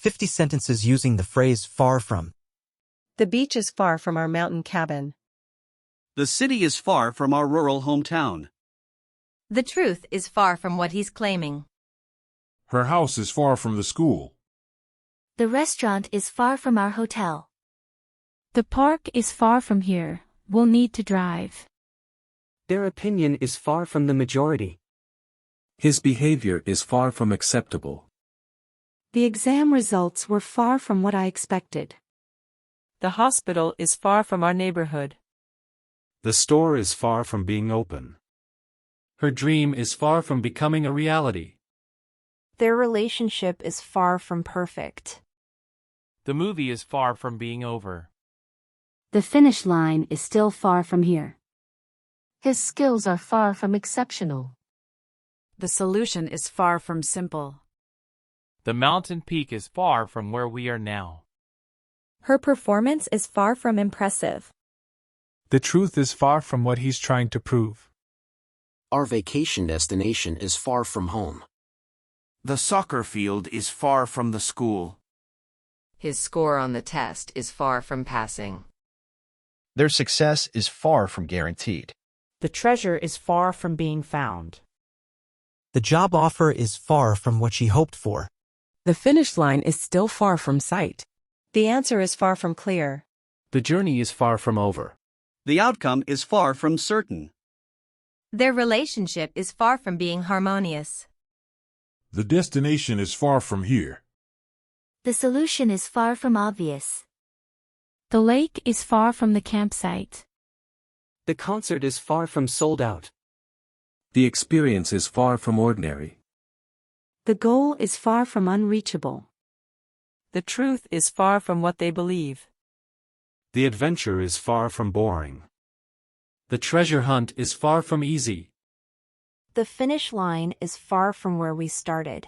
50 sentences using the phrase far from. The beach is far from our mountain cabin. The city is far from our rural hometown. The truth is far from what he's claiming. Her house is far from the school. The restaurant is far from our hotel. The park is far from here. We'll need to drive. Their opinion is far from the majority. His behavior is far from acceptable. The exam results were far from what I expected. The hospital is far from our neighborhood. The store is far from being open. Her dream is far from becoming a reality. Their relationship is far from perfect. The movie is far from being over. The finish line is still far from here. His skills are far from exceptional. The solution is far from simple. The mountain peak is far from where we are now. Her performance is far from impressive. The truth is far from what he's trying to prove. Our vacation destination is far from home. The soccer field is far from the school. His score on the test is far from passing. Their success is far from guaranteed. The treasure is far from being found. The job offer is far from what she hoped for. The finish line is still far from sight. The answer is far from clear. The journey is far from over. The outcome is far from certain. Their relationship is far from being harmonious. The destination is far from here. The solution is far from obvious. The lake is far from the campsite. The concert is far from sold out. The experience is far from ordinary. The goal is far from unreachable. The truth is far from what they believe. The adventure is far from boring. The treasure hunt is far from easy. The finish line is far from where we started.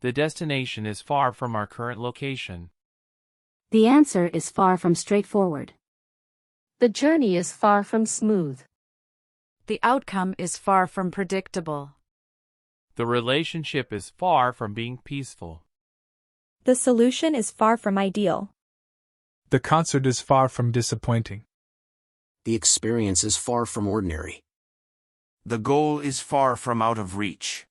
The destination is far from our current location. The answer is far from straightforward. The journey is far from smooth. The outcome is far from predictable. The relationship is far from being peaceful. The solution is far from ideal. The concert is far from disappointing. The experience is far from ordinary. The goal is far from out of reach.